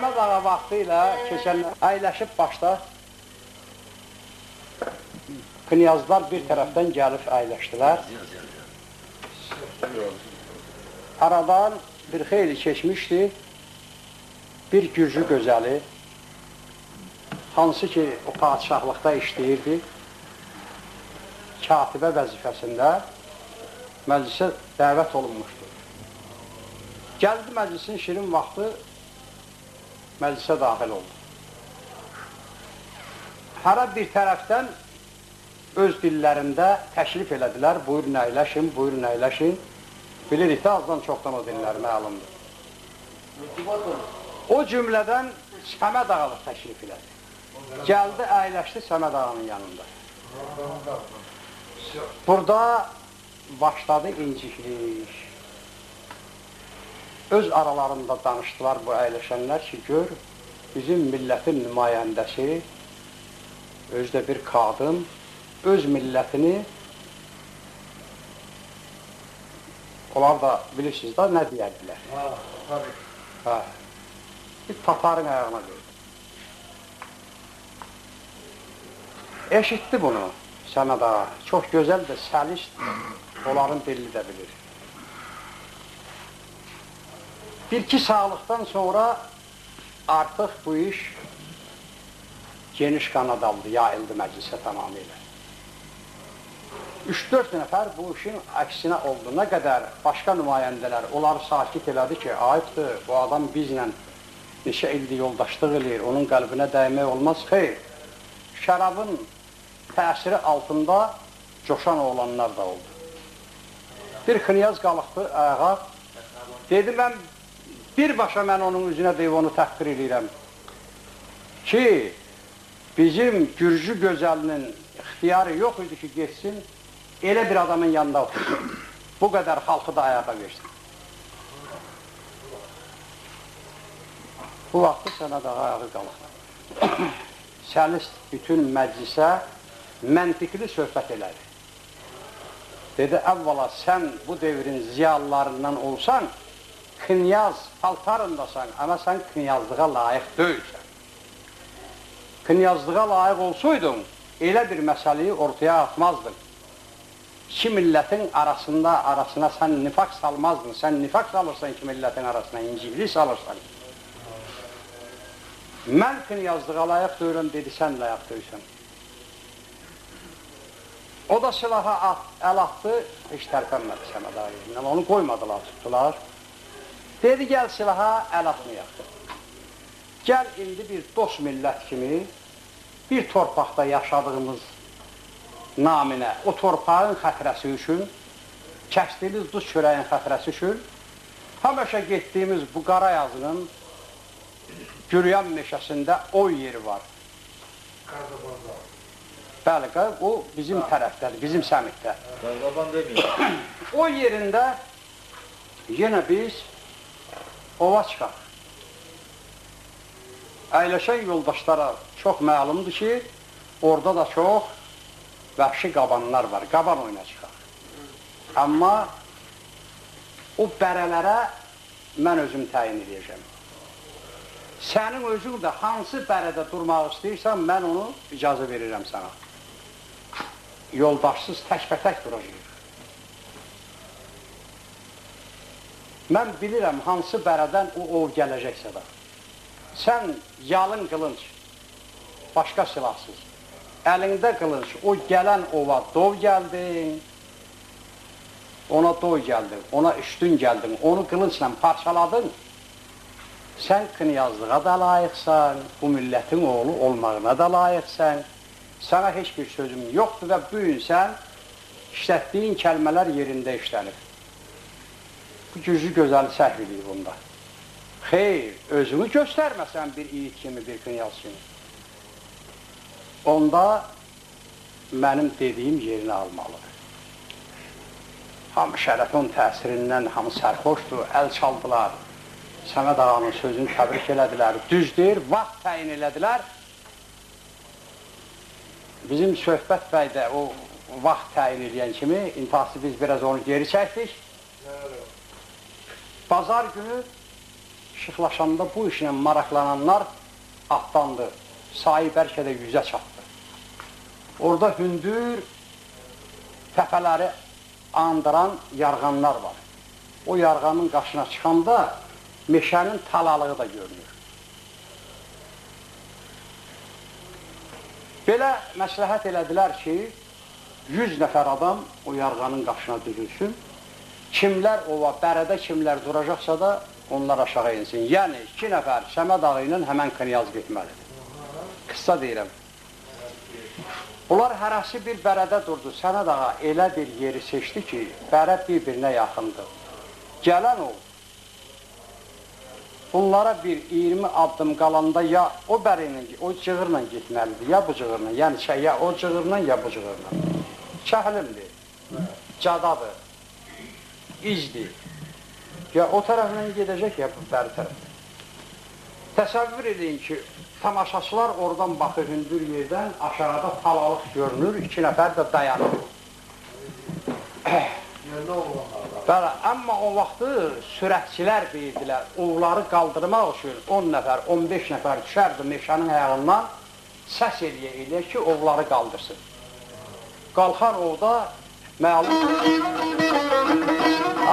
Səməd ağa vaxtı ilə keçənlər əyləşib başda knyazlar bir tərəfdən gəlib əyləşdilər. Aradan bir xeyli keçmişdi, bir gürcü gözəli, hansı ki o padişahlıqda işləyirdi, katibə vəzifəsində məclisə dəvət olunmuşdu. Gəldi məclisin şirin vaxtı, məclisə daxil oldu. Hərə bir tərəfdən öz dillərində təklif elədilər, buyurun əyləşin, buyurun əyləşin. Bilirik də azdan çoxdan o dillər məlumdur. O cümlədən Səməd ağalıq təklif elədi. Gəldi, əyləşdi Səməd ağanın yanında. Burada başladı inciklik. Öz aralarında danışdılar bu əyləşənlər ki, gör, bizim millətin nümayəndəsi, özdə bir qadın, öz millətini, onlar da bilirsiniz da, nə deyərdilər? Bir tatarın ayağına gördü. Eşitdi bunu Səməd ağa, çox gözəl də səlistdir, onların dilini də bilir. Bir-iki sağlıqdan sonra artıq bu iş geniş qanad aldı, yayıldı məclisə tamamilə. 3-4 nəfər bu işin əksinə oldu. Nə qədər başqa nümayəndələr onları sakit elədi ki, ayıbdır, bu adam bizlə neçə ildir yoldaşlıq eləyir, onun qəlbinə dəymək olmaz. Xeyr, şərabın təsiri altında coşan oğlanlar da oldu. Bir knyaz qalıqdı ayağa, dedi, mən birbaşa mən onun üzünə deyib onu təhqir edirəm ki, bizim gürcü gözəlinin ixtiyarı yox idi ki, geçsin, elə bir adamın yanında otursun. Bu qədər xalqı da ayağa versin. Bu vaxtı Səməd ağa ayağı qalıqdı. Səlist bütün məclisə məntiqli söhbət elədi. Dedi, əvvəla sən bu devrin ziyalılarından olsan, knyaz paltarındasan, amma sən knyazlığa layiq deyilsən. Knyazlığa layiq olsaydın, elə bir məsələyi ortaya atmazdın. İki millətin arasına sən nifaq salmazdın. Sən nifaq salırsan iki millətin arasına, inciklik salırsan. Mən knyazlığa layiq deyirəm, dedi, sən layiq deyilsən. O da silaha əl atdı, heç tərpənmədi Səməd ağa yerindən, onu qoymadılar, tutdular. Dedi, gəl silaha əl atmayaq. Gəl indi bir dost millət kimi, bir torpaqda yaşadığımız naminə, o torpağın xətrəsi üçün, kəsdiyimiz duz çörəyin xətrəsi üçün, həmişə getdiyimiz bu Qarayazının Güryan meşəsində o yeri var. Bəli, o bizim tərəfdədir, bizim səmikdə. O yerində yenə biz ova çıxaq. Əyləşən yoldaşlara çox məlumdur ki, orada da çox vəhşi qabanlar var, qaban oyuna çıxaq. Amma o bərələrə mən özüm təyin edəcəm. Sənin özün də hansı bərədə durmaq istəyirsən, mən onu icazə verirəm sana. Yoldaşsız tək-bətək duracaq. Mən bilirəm hansı bərədən o ov gələcəksə də. Sən yalın qılınc, başqa silahsız, əlində qılınc, o gələn ova dov gəldin, ona dov gəldin, ona üstün gəldin, onu qılıncla parçaladın, sən knyazlığa da layiqsən, bu millətin oğlu olmağına da layiqsən, sənə heç bir sözüm yoxdur və bu gün sən işlətdiyin kəlmələr yerində işlənir. Bu güclü gözəli səhv edir bunda. Xeyr, özünü göstərməsən bir yiğit kimi, bir knyaz kimi. Onda mənim dediyim yerini almalıdır. Hamı şərəfin təsirindən, hamı sərxoşdur, əl çaldılar. Səməd ağanın sözünü təbrik elədilər, düzdür, vaxt təyin elədilər. Bizim Söhbət bəy də o vaxt təyin edən kimi, intihası biz biraz onu geri çəkdik. Bazar günü işıqlaşanda bu işlə maraqlananlar atlandı. Sayı bəlkə də 100-ə çatdı. Orada hündür təpələri andıran yarğanlar var. O yarğanın qarşısına çıxanda meşənin talalığı da görünür. Belə məsləhət elədilər ki, 100 nəfər adam o yarğanın qarşısına düzülsün. Kimlər ova, bərədə kimlər duracaqsa da onlar aşağı insin. Yəni 2 nəfər Səməd ağı ilə həmən Knyaz getməlidir. Qısa deyirəm. Onlar hərəsi bir bərədə durdu. Səməd ağa elə bir yeri seçdi ki, bərə bir-birinə yaxındır. Gələn o, bunlara bir 20 addım qalanda ya o bərə ilə, o cığırla getməlidir, ya bu cığırla. Yəni ya o cığırla, ya bu cığırla. Kəhlimdir, cadadır, izdir. Ya o tərəflə gedəcək, ya bu bəri tərəflə. Təsəvvür edin ki, tamaşaçılar oradan baxır hündür yerdən, aşağıda talalıq görünür, 2 nəfər də dayanır. Bəli, amma o vaxtı sürətçilər deyirdilər, ovları qaldırmaq üçün 10 nəfər, 15 nəfər düşərdi meşənin ayağından, səs eləyə ki, ovları qaldırsın. Qalxan ovda məlum,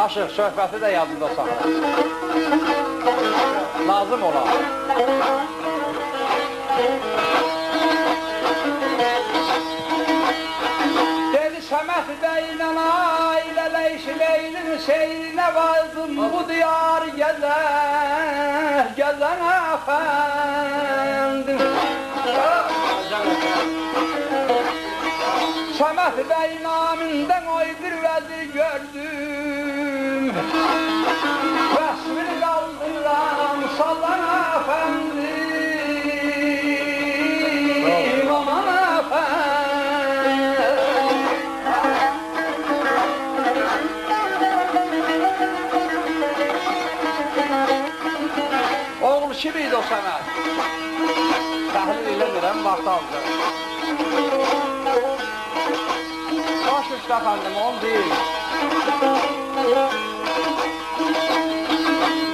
aşıq, söhbəti də yadında saxlar. Lazım olar. Dedi Səməd bəylə ailələ işləydin seyrinə vardım bu diyar gəzən əfəndim. Səməd bəy namından oy bir vəzir gördüm. Vəsmini qaldıran sallan əfəndim. Aman əfəndim. Oğul kimiydi o Səməd? Təhlil eləmirəm, vaxt alacaq. Baş üstə əfəndim, onu deyil.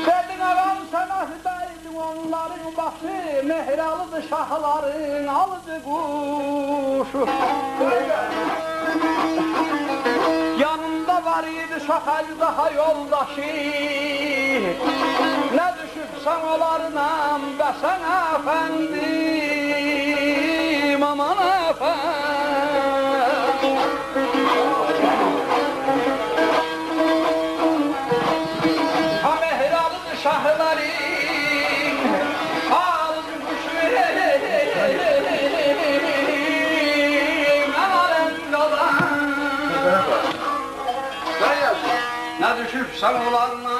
Dedin ağam Səməd bəydin onların başı, mehralıdır şahların alıcı quşu. Yanında var idi şahacı daha yoldaşı. Ne düşübsən onlarla bəsən əfəndim, aman əfəndim. Ha mehralıdır şahların alıcı quşu. Ne düşübsən onlarla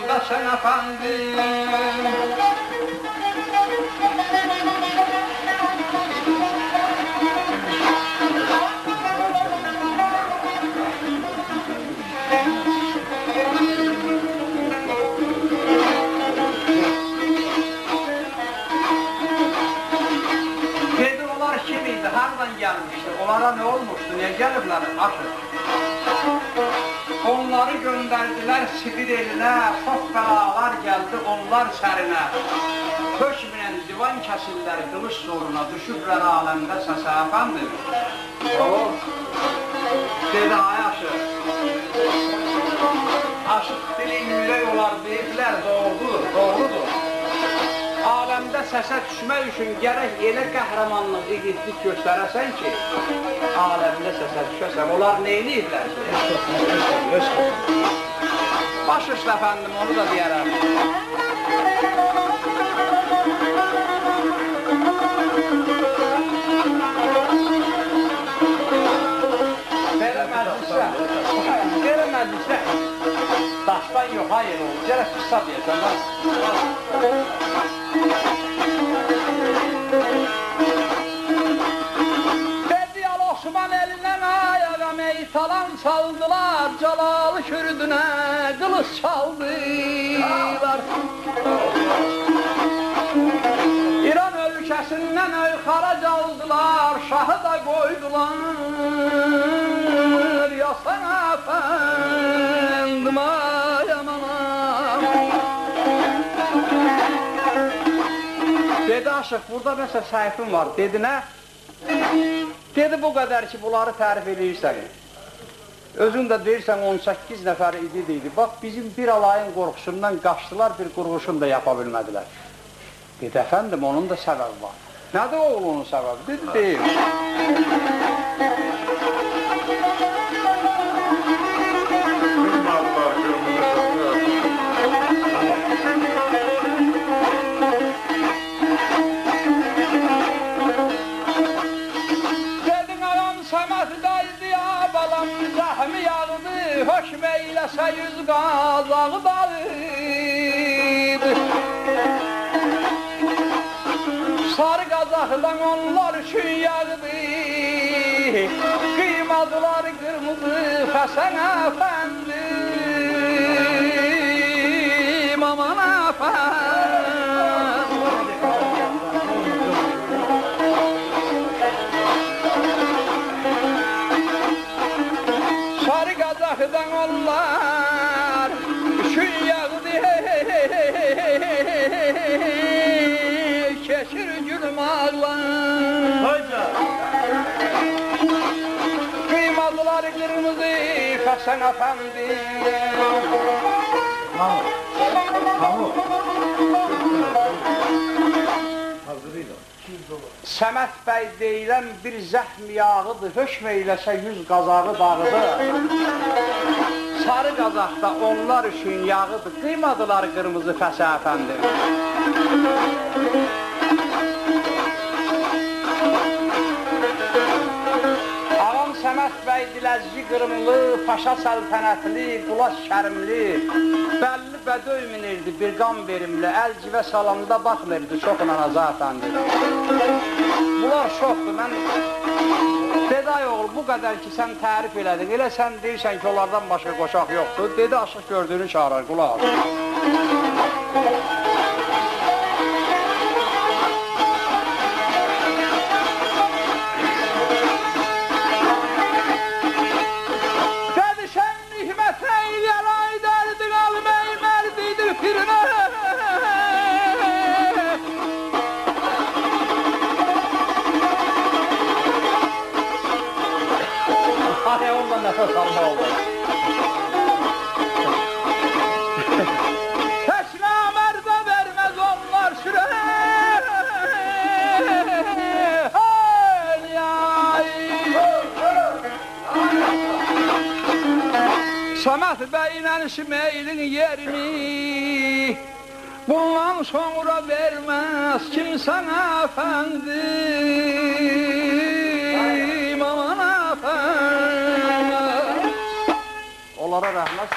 bəsən əfəndim. Dedi onlar kimiydi, hardan gelmişti, onlara ne olmuştu, niye gelibler, aşır. Onları gönderdiler Sibir eline, çok belalar geldi onlar sərinə. Hökmünə divan kəsillər qılış zoruna, düşüblər aləmdə səsə əfəndim. Dedi ay aşıq, aşıq dilin yürək olar deyiblər, doğrudur. Aləmdə səsə düşmək üçün gərək elə qəhrəmanlıq, igidlik göstərəsən ki, aləmdə səsə düşəsən, onlar neyliyiblər ki? Baş üstə əfəndim, onu da deyərəm. Belə məclisdə, daşdan yox, hayır olur, gərək qısa deyəsən. Dedi al Osman elindən ayağa meytalan saldılar, Calalı kürdünə qılış çaldılar. İran ölkəsindən öyxara caldılar, şahı da qoydular. Ya sən əfəndim ay aman. Dedi aşıq, burada məsəl səhifim var. Dedi nə? Dedi bu qədər ki, bunları tərif edirsən. Özün də deyirsən 18 nəfər idi deyildi. Bax, bizim bir alayın qorxusundan qaçdılar, bir qurğuşunu da yapa bilmədilər. Dedi, əfəndim, onun da səbəbi var. Nədir oğlunun səbəbi? Dedi, deyil. Dedin, anam Səməd daydı ya, balam zəhmi yağdı, hökm eyləsə yüz qazağı dalıdı. Sarı qazaqdan onlar üçün yağdı, qıymadılar qırmızı Həsən əfəndi, aman əfəndi. Sarı qazaqdan onlar üçün yağdı, keçir gülüm ağlar. Kıymadılar kırmızı Həsən əfəndi. Səməd bəy deyilən bir zəhm yağıdır, hökm eyləsə yüz qazağı dağıdır. Sarı qazaqda onlar üçün yağıdır, qıymadılar qırmızı Həsən əfəndi. Ağam Səməd bəy diləcci qırımlı, paşa səltənətli, qulaş kərimli, bəlli bədöy minirdi, bir qan verimli, əlcivə salanda baxmırdı çoxuna Naza əfəndi. Bunlar çoxdur, mən dedi, ay oğul, bu qədər ki sən tərif elədin, elə sən deyirsən ki onlardan başqa qoşaq yoxdur, dedi, aşıq gördüyünü çağırar, qulaq al. Hadi ondan nefes alma oldu. Heç namərdə verməz onlar sürə. Səməd bəylə Şimeylin yerini bundan sonra verməz kimsən əfəndim, aman əfəndim. Onlara rəhmət